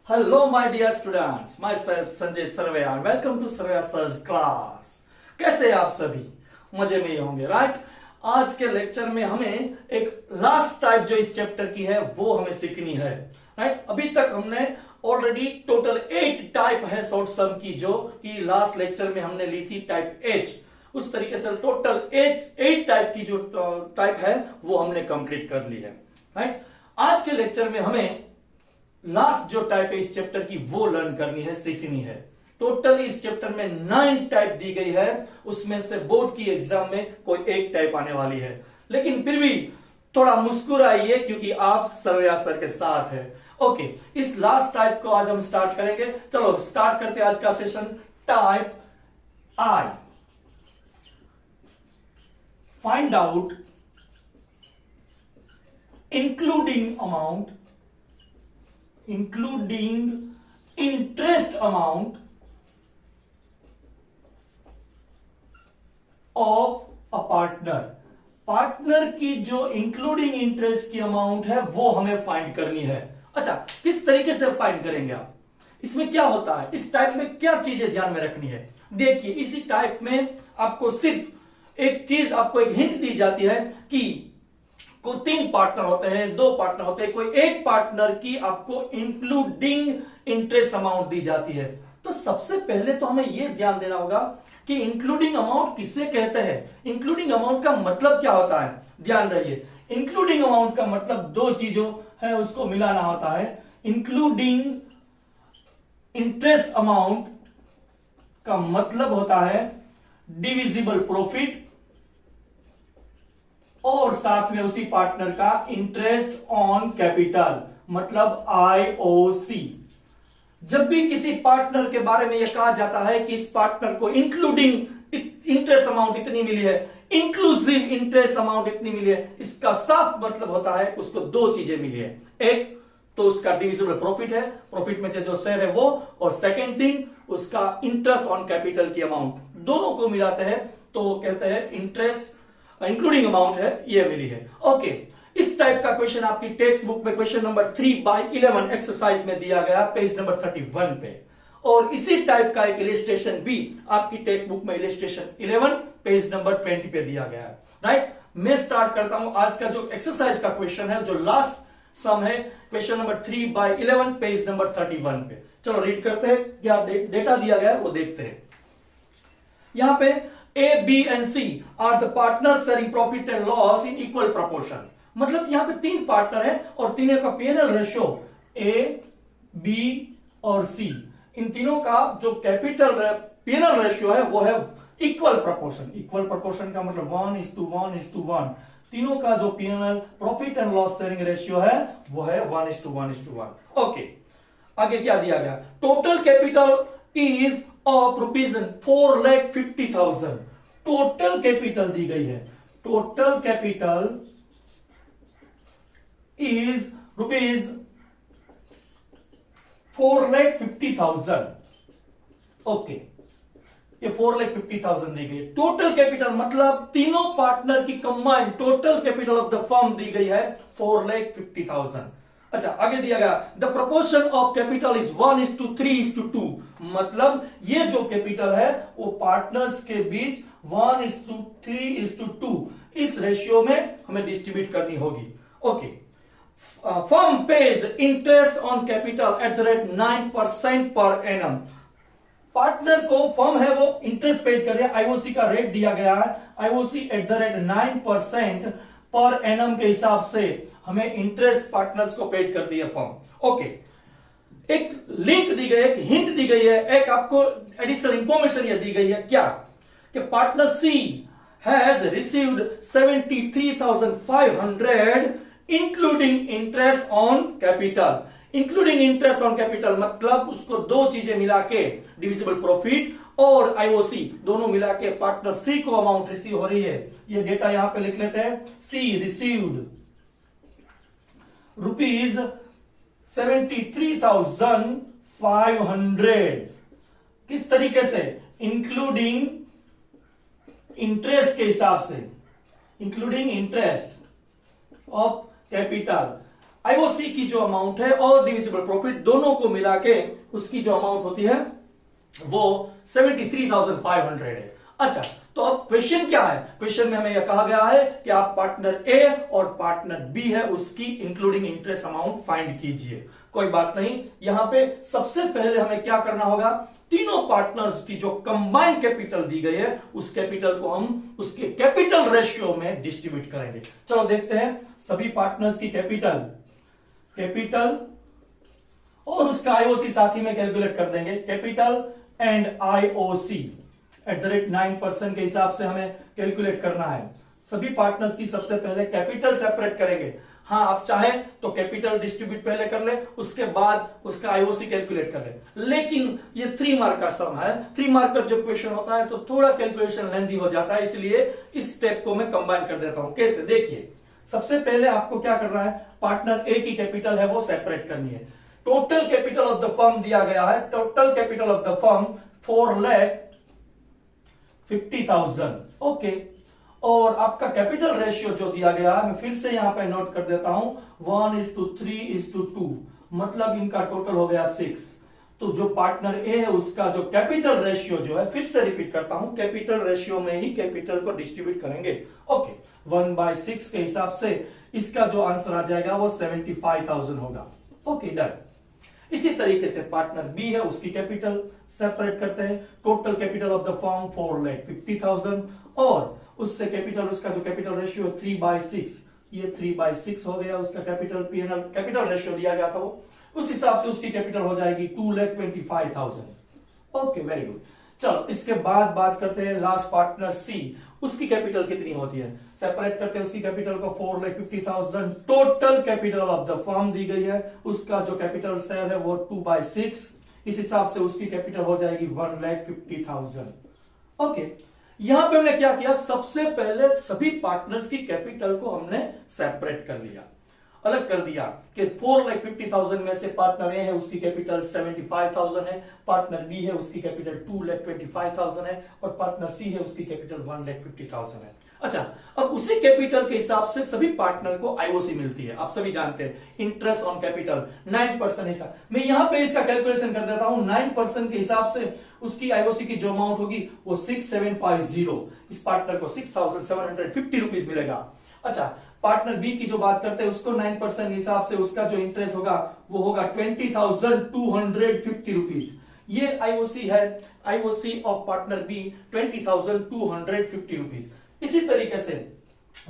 Hello, my dear students. Myself Sanjay Sarvaiya and welcome to Sarvaiya Sir's class. कैसे आप सभी मजे में ही होंगे, राइट? आज के लेक्चर में हमें एक लास्ट टाइप जो इस चैप्टर की है वो हमें सीखनी है, राइट? अभी तक हमने ऑलरेडी टोटल 8 टाइप है शॉर्ट सम की, जो कि लास्ट लेक्चर में हमने ली थी टाइप H। उस तरीके से टोटल 8 टाइप की जो टाइप है वो हमने कंप्लीट कर ली है, राइट? आज के लेक्चर में हमें लास्ट जो टाइप है इस चैप्टर की वो लर्न करनी है, सीखनी है। टोटल इस चैप्टर में 9 टाइप दी गई है, उसमें से बोर्ड की एग्जाम में कोई एक टाइप आने वाली है, लेकिन फिर भी थोड़ा मुस्कुराइए क्योंकि आप सर्वैया सर के साथ है। ओके, इस लास्ट टाइप को आज हम स्टार्ट करेंगे। चलो स्टार्ट करते हैं आज का session. Type I, find out including amount, including interest amount of a partner। Partner की जो इंक्लूडिंग इंटरेस्ट की अमाउंट है वो हमें फाइंड करनी है। अच्छा, किस तरीके से फाइंड करेंगे आप? इसमें क्या होता है, इस टाइप में क्या चीजें ध्यान में रखनी है? देखिए, इसी टाइप में आपको सिर्फ एक चीज, आपको एक हिंट दी जाती है कि कोई 3 पार्टनर होते हैं, 2 पार्टनर होते हैं, कोई एक पार्टनर की आपको इंक्लूडिंग इंटरेस्ट अमाउंट दी जाती है। तो सबसे पहले तो हमें यह ध्यान देना होगा कि इंक्लूडिंग अमाउंट किसे कहते हैं, इंक्लूडिंग अमाउंट का मतलब क्या होता है। ध्यान रखिए, इंक्लूडिंग अमाउंट का मतलब 2 चीजों है, उसको मिलाना होता है। इंक्लूडिंग इंटरेस्ट अमाउंट का मतलब होता है डिविजिबल प्रॉफिट, और साथ में उसी पार्टनर का इंटरेस्ट ऑन कैपिटल, मतलब IOC। जब भी किसी पार्टनर के बारे में यह कहा जाता है कि इस पार्टनर को इंक्लूडिंग इंटरेस्ट अमाउंट इतनी मिली है, इंक्लूसिव इंटरेस्ट अमाउंट इतनी मिली है, इसका साफ मतलब होता है उसको 2 चीजें मिली है। एक तो उसका डिविजिबल प्रॉफिट है, प्रॉफिट में से जो शेयर है वो, और सेकेंड थिंग उसका इंटरेस्ट ऑन कैपिटल की अमाउंट। दोनों को मिलाते हैं तो कहते हैं इंटरेस्ट इंक्लूडिंग अमाउंट है, ये मिली है। ओके, इस टाइप का क्वेश्चन आपकी टेक्स्ट बुक में क्वेश्चन नंबर 3/11 एक्सरसाइज में दिया गया, पेज नंबर 31 पे। और इसी टाइप का एक इलिस्ट्रेशन भी आपकी टेक्स्ट बुक में इलिस्ट्रेशन 11 पेज नंबर 20 पे दिया गया है, राइट? मैं स्टार्ट करता हूं आज का जो एक्सरसाइज का क्वेश्चन है, जो लास्ट सम है, क्वेश्चन नंबर 3/11 पेज नंबर 31 पे। चलो रीड करते हैं, क्या डेटा दिया गया है वो देखते हैं। यहां पे A, B and C are the partners sharing profit and loss in equal proportion। मतलब यहां पे 3 पार्टनर है और तीनों का P&L रेशियो A, B और C, इन तीनों का जो कैपिटल P&L रेशियो है वो है इक्वल प्रोपोर्शन। इक्वल प्रोपोर्शन का मतलब 1:1:1। तीनों का जो P&L profit and loss sharing ratio है वो है 1:1:1। ओके, आगे क्या दिया गया? Total capital is of rupees 4,50,000। Total capital दी गई है, total capital is rupees 4,50,000। Okay, ये 4,50,000 दी गई। टोटल कैपिटल मतलब तीनों पार्टनर की combined total capital of the firm दी गई है 4,50,000। अच्छा, आगे दिया गया the proportion of capital is 1:3:2। मतलब ये जो कैपिटल है वो पार्टनर्स के बीच 1:3:2 इस रेशियो में हमें डिस्ट्रीब्यूट करनी होगी। Okay, firm page interest on capital at the rate 9% per annum. Partner को, फर्म है वो इंटरेस्ट पेड कर रही है, IOC का रेट दिया गया है, IOC at the rate 9% per annum के हिसाब से हमें इंटरेस्ट पार्टनर्स को पेड करती है फर्म। ओके, एक लिंक दी गई है, एक हिंट दी गई है, एक आपको एडिशनल इंफॉर्मेशन यह दी गई है, क्या कि partner C has received 73,500 including interest on capital. Including interest on capital मतलब उसको 2 चीजें मिला के, डिविजिबल प्रॉफिट और IOC दोनों मिला के पार्टनर C को अमाउंट रिसीव हो रही है। ये डेटा यहां पे लिख लेते हैं। C received rupees 73,500। किस तरीके से? इंक्लूडिंग इंटरेस्ट के हिसाब से, including interest of capital. IOC की जो अमाउंट है और डिविजिबल प्रॉफिट दोनों को मिला के उसकी जो अमाउंट होती है वो 73,500 है। अच्छा, तो अब क्वेश्चन क्या है? क्वेश्चन में हमें यह कहा गया है कि आप पार्टनर ए और पार्टनर बी है उसकी इंक्लूडिंग इंटरेस्ट अमाउंट फाइंड कीजिए। कोई बात नहीं, यहां पे सबसे पहले हमें क्या करना होगा, तीनों पार्टनर्स की जो कंबाइंड कैपिटल दी गई है उस कैपिटल को हम उसके कैपिटल रेशियो में डिस्ट्रीब्यूट करेंगे। चलो देखते हैं सभी पार्टनर्स की कैपिटल और उसका आईओसी साथ ही में कैलकुलेट कर देंगे। Capital and IOC at the rate 9% के हिसाब से हमें कैलकुलेट करना है। सभी पार्टनर्स की सबसे पहले कैपिटल सेपरेट करेंगे। हाँ, आप चाहे तो कैपिटल डिस्ट्रीब्यूट पहले कर ले, उसके बाद उसका आईओसी कैलकुलेट कर ले। लेकिन ये 3 मार्क का सम है, 3 मार्क का जब क्वेश्चन होता है तो थोड़ा कैलकुलेशन लेंथी हो जाता है, इसलिए इस स्टेप को मैं कंबाइन कर देता हूं। कैसे? देखिए, सबसे पहले आपको क्या करना है, पार्टनर ए की कैपिटल है वो सेपरेट करनी है। Total capital of the firm दिया गया है, total capital of the firm 4,50,000। Okay, और आपका कैपिटल रेशियो जो दिया गया है, मैं फिर से यहां पे नोट कर देता हूं, 1:3:2, मतलब इनका टोटल हो गया 6। तो जो पार्टनर ए है उसका जो कैपिटल रेशियो जो है, फिर से रिपीट करता हूं, कैपिटल रेशियो में ही कैपिटल को डिस्ट्रीब्यूट करेंगे। ओके, 1/6 के हिसाब से इसका जो आंसर आ जाएगा वो 75,000 होगा। Okay, done. इसी तरीके से पार्टनर बी है उसकी कैपिटल सेपरेट करते हैं। Total capital of the firm 4,50,000 और उससे कैपिटल, उसका जो कैपिटल रेशियो 3/6, ये 3/6 हो गया उसका कैपिटल, पीएनएल कैपिटल रेशियो दिया गया था वो, उस हिसाब से उसकी कैपिटल हो जाएगी 2,25,000। Okay, very good. चलो इसके बाद बात करते हैं लास्ट पार्टनर सी, उसकी कैपिटल कितनी होती है, सेपरेट करते हैं उसकी कैपिटल को 4,50,000। Total capital of the firm दी गई है, उसका जो कैपिटल शेयर है वो 2/6, इस हिसाब से उसकी कैपिटल हो जाएगी 1,50,000। ओके, यहां पे हमने क्या किया, सबसे पहले सभी पार्टनर्स की कैपिटल को हमने सेपरेट कर लिया, अलग कर दिया कि 4,50,000 में से पार्टनर ए है उसकी कैपिटल 75,000 है, पार्टनर बी है उसकी कैपिटल 2,25,000 है और पार्टनर सी है उसकी कैपिटल 1,50,000 है। अच्छा, अब उसी कैपिटल के हिसाब से सभी पार्टनर को आईओसी मिलती है, आप सभी जानते हैं, इंटरेस्ट ऑन कैपिटल 9% हिसाब। मैं यहां पे इसका कैलकुलेशन कर देता हूं, 9% के हिसाब से उसकी आईओसी की जो अमाउंट होगी वो 6,750, इस पार्टनर को 6,750 रुपीज मिलेगा। अच्छा, पार्टनर बी की जो बात करते हैं उसको 9% हिसाब से उसका जो इंटरेस्ट होगा वो होगा 20,250 रुपीज। ये आईओसी है, IOC of partner B 20,250 rupees. इसी तरीके से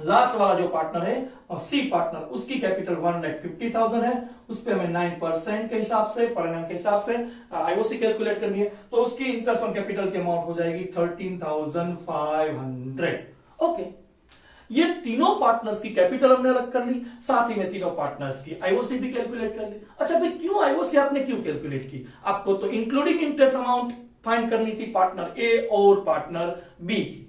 लास्ट वाला जो पार्टनर है और सी पार्टनर, उसकी कैपिटल 1,50,000 है, उस पर हमें 9% के हिसाब से, पर एनम के हिसाब से आईओसी कैलकुलेट करनी है, तो उसकी इंटरेस्ट ऑन कैपिटल की अमाउंट हो जाएगी 13,500। ओके, ये तीनों पार्टनर्स की कैपिटल हमने अलग कर ली, साथ ही में तीनों पार्टनर्स की आईओसी भी कैलकुलेट कर ली। अच्छा भाई, क्यों आईओसी आपने क्यों कैलकुलेट की? आपको तो इंक्लूडिंग इंटरेस्ट अमाउंट फाइंड करनी थी पार्टनर ए और पार्टनर बी की।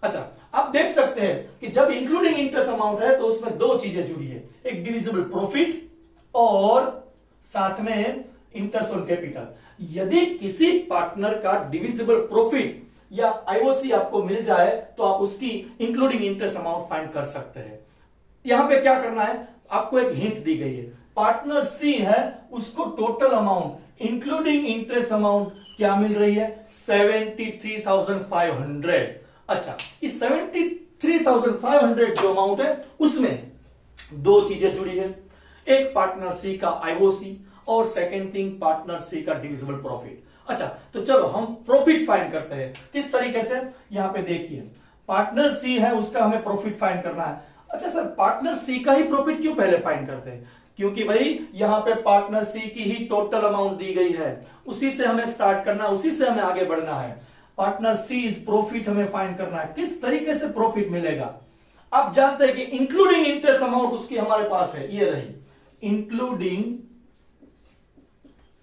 अच्छा, आप देख सकते हैं कि जब इंक्लूडिंग इंटरेस्ट अमाउंट है तो उसमें 2 चीजें जुड़ी है, एक डिविजिबल प्रॉफिट और साथ में इंटरेस्ट ऑन कैपिटल। यदि किसी पार्टनर का डिविजिबल प्रॉफिट या आईओसी आपको मिल जाए तो आप उसकी इंक्लूडिंग इंटरेस्ट अमाउंट फाइंड कर सकते हैं। यहां पे क्या करना है, आपको एक हिंट दी गई है, पार्टनर सी है उसको total amount including interest amount क्या मिल रही है, 73,500। अच्छा, इस 73,500 जो अमाउंट है उसमें 2 चीजें जुड़ी है, एक पार्टनर सी का आईओसी और सेकेंड थिंग पार्टनर सी का डिविजिबल प्रॉफिट। अच्छा, तो चलो हम प्रॉफिट फाइंड करते हैं। किस तरीके से, यहां पे देखिए, पार्टनर सी है उसका हमें प्रॉफिट फाइंड करना है। अच्छा सर, पार्टनर सी का ही प्रॉफिट क्यों पहले फाइंड करते हैं? क्योंकि भाई यहां पे पार्टनर सी की ही टोटल अमाउंट दी गई है, उसी से हमें स्टार्ट करना है, उसी से हमें आगे बढ़ना है। पार्टनर सी इज प्रॉफिट हमें फाइंड करना है। किस तरीके से प्रॉफिट मिलेगा? आप जानते हैं कि इंक्लूडिंग इंटरेस्ट अमाउंट उसकी हमारे पास है, ये रही इंक्लूडिंग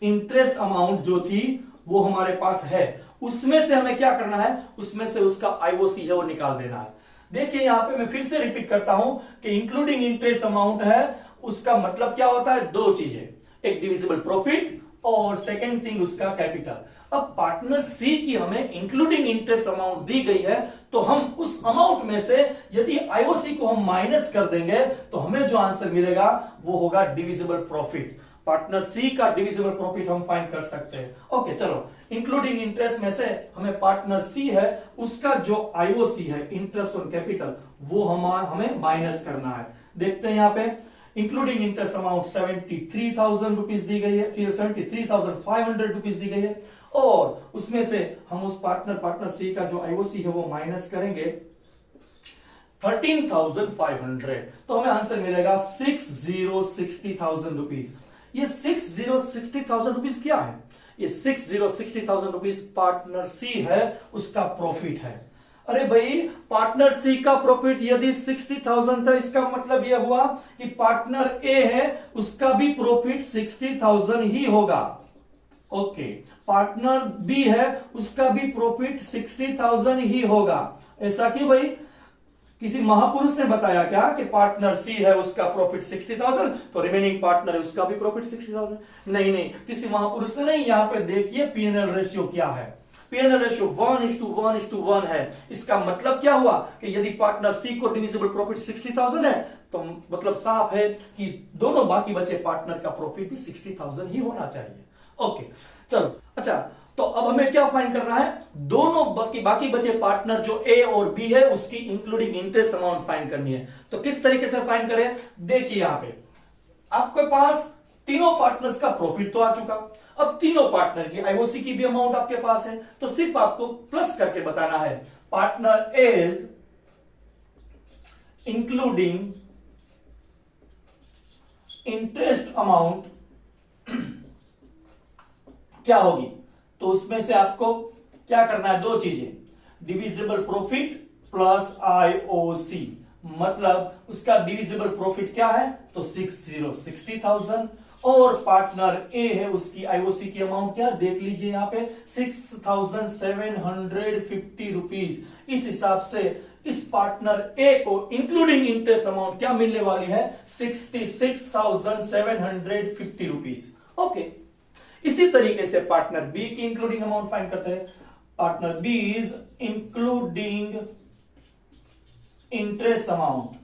इंटरेस्ट अमाउंट जो थी वो हमारे पास है, उसमें से हमें क्या करना है, उसमें से उसका आईओसी है वो निकाल देना है। देखिए यहां पे मैं फिर से रिपीट करता हूं कि इंक्लूडिंग इंटरेस्ट अमाउंट है, उसका मतलब क्या होता है, 2 चीजें, एक डिविजिबल प्रॉफिट और सेकेंड थिंग उसका कैपिटल। अब पार्टनर सी की हमें इंक्लूडिंग इंटरेस्ट अमाउंट दी गई है, तो हम उस अमाउंट में से यदि आईओसी को हम माइनस कर देंगे तो हमें जो आंसर मिलेगा वो होगा डिविजिबल प्रॉफिट। पार्टनर सी का डिविजिबल प्रॉफिट हम फाइंड कर सकते हैं। ओके चलो, इंक्लूडिंग इंटरेस्ट में से हमें पार्टनर सी है उसका जो आईओसी है इंटरेस्ट ऑन कैपिटल वो हमें माइनस करना है। देखते हैं यहां पे इंक्लूडिंग इंटरेस्ट अमाउंट 73,000 रुपीज दी गई है, 73,500 रुपीज दी गई है, और उसमें से हम उस पार्टनर सी का जो आईओसी है वो माइनस करेंगे 13,500, तो हमें आंसर मिलेगा 60,60,000 रुपीज। ये 60,60,000 रुपीज क्या है? ये 60,60,000 रुपीज पार्टनर सी है उसका प्रॉफिट है। अरे भाई, पार्टनर सी का प्रॉफिट यदि 60,000 था, इसका मतलब यह हुआ कि पार्टनर ए है उसका भी प्रॉफिट 60,000 ही होगा। ओके, पार्टनर बी है उसका भी प्रॉफिट 60,000 ही होगा। ऐसा क्यों भाई? किसी महापुरुष ने बताया क्या कि पार्टनर सी है उसका प्रॉफिट 60,000 तो रिमेनिंग पार्टनर है उसका भी प्रॉफिट 60,000? नहीं, किसी महापुरुष ने नहीं। यहां पे देखिए पीएनएल रेशियो क्या है। पीएनएल रेशियो 1:1:1 है। इसका मतलब क्या हुआ कि यदि पार्टनर सी को डिविजिबल प्रॉफिट 60,000 है तो मतलब साफ है कि दोनों बाकी बचे पार्टनर का प्रॉफिट भी 60,000 ही होना चाहिए। ओके चलो, अच्छा तो अब हमें क्या फाइंड करना है? दोनों बाकी बचे पार्टनर जो ए और बी है उसकी इंक्लूडिंग इंटरेस्ट अमाउंट फाइंड करनी है। तो किस तरीके से फाइंड करें? देखिए यहां पे आपके पास तीनों पार्टनर्स का प्रॉफिट तो आ चुका, अब तीनों पार्टनर की आईओसी की भी अमाउंट आपके पास है, तो सिर्फ आपको प्लस करके बताना है partner is including interest amount क्या होगी। तो उसमें से आपको क्या करना है? दो चीजें, डिविजिबल प्रॉफिट प्लस आईओसी, मतलब उसका डिविजिबल प्रॉफिट क्या है? तो 60,60,000, और पार्टनर ए है उसकी आईओसी की अमाउंट क्या देख लीजिए यहां पे 6,750 रुपीज। इस हिसाब से इस पार्टनर ए को इंक्लूडिंग इंटरेस्ट अमाउंट क्या मिलने वाली है? 66,750 रुपीज। ओके, इसी तरीके से पार्टनर बी की इंक्लूडिंग अमाउंट फाइंड करते हैं। Partner B is including interest amount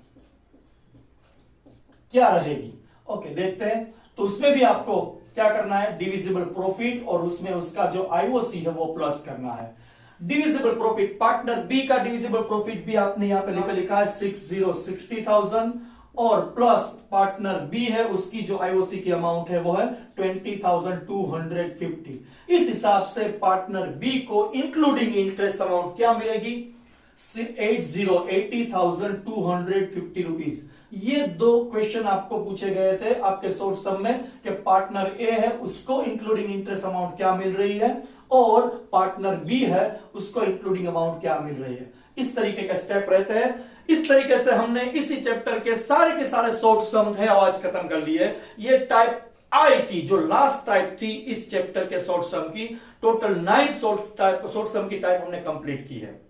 क्या रहेगी? ओके देखते हैं। तो उसमें भी आपको क्या करना है? डिविजिबल प्रॉफिट और उसमें उसका जो आईओसी है वो प्लस करना है। डिविजिबल प्रॉफिट, पार्टनर बी का डिविजिबल प्रॉफिट भी आपने यहां पे लिखा है 60,60,000, और प्लस पार्टनर बी है उसकी जो आईओसी की अमाउंट है वो है 20,250। इस हिसाब से पार्टनर बी को इंक्लूडिंग इंटरेस्ट अमाउंट क्या मिलेगी? 80,250 रुपीज। ये दो क्वेश्चन आपको पूछे गए थे आपके शॉर्ट सम में कि पार्टनर ए है उसको इंक्लूडिंग इंटरेस्ट अमाउंट क्या मिल रही है और पार्टनर बी है उसको इंक्लूडिंग अमाउंट क्या मिल रही है। इस तरीके का स्टेप रहते हैं। इस तरीके से हमने इसी चैप्टर के सारे शॉर्ट सम है आज खत्म कर लिए। ये टाइप आई थी जो लास्ट टाइप थी इस चैप्टर के शॉर्ट सम की। टोटल 9 शॉर्ट सम की टाइप हमने कंप्लीट की है,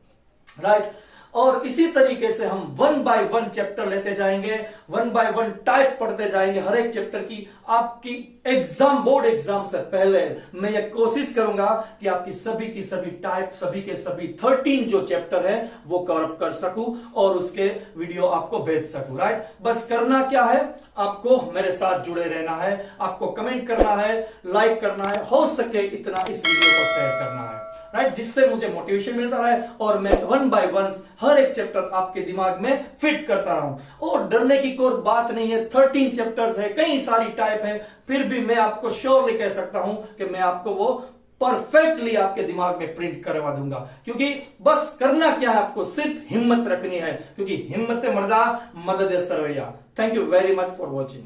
राइट। और इसी तरीके से हम 1 बाय 1 चैप्टर लेते जाएंगे, 1 बाय 1 टाइप पढ़ते जाएंगे हर एक चैप्टर की। आपकी एग्जाम, बोर्ड एग्जाम से पहले मैं ये कोशिश करूंगा कि आपकी सभी की सभी टाइप, सभी के सभी 13 जो चैप्टर है वो कवर कर सकूं और उसके वीडियो आपको भेज सकूं, राइट। बस करना क्या है? आपको मेरे साथ जुड़े रहना है, आपको कमेंट करना है, लाइक करना है, हो सके इतना इस वीडियो को शेयर करना है, राइट, जिससे मुझे मोटिवेशन मिलता रहे और मैं 1 बाय 1 हर एक चैप्टर आपके दिमाग में फिट करता रहूं। और डरने की कोई बात नहीं है, 13 चैप्टर्स है, कई सारी टाइप है, फिर भी मैं आपको श्योरली कह सकता हूं कि मैं आपको वो परफेक्टली आपके दिमाग में प्रिंट करवा दूंगा। क्योंकि बस करना क्या है? आपको सिर्फ हिम्मत रखनी है, क्योंकि हिम्मत मर्दा मदद सर्वैया। Thank you very much for watching.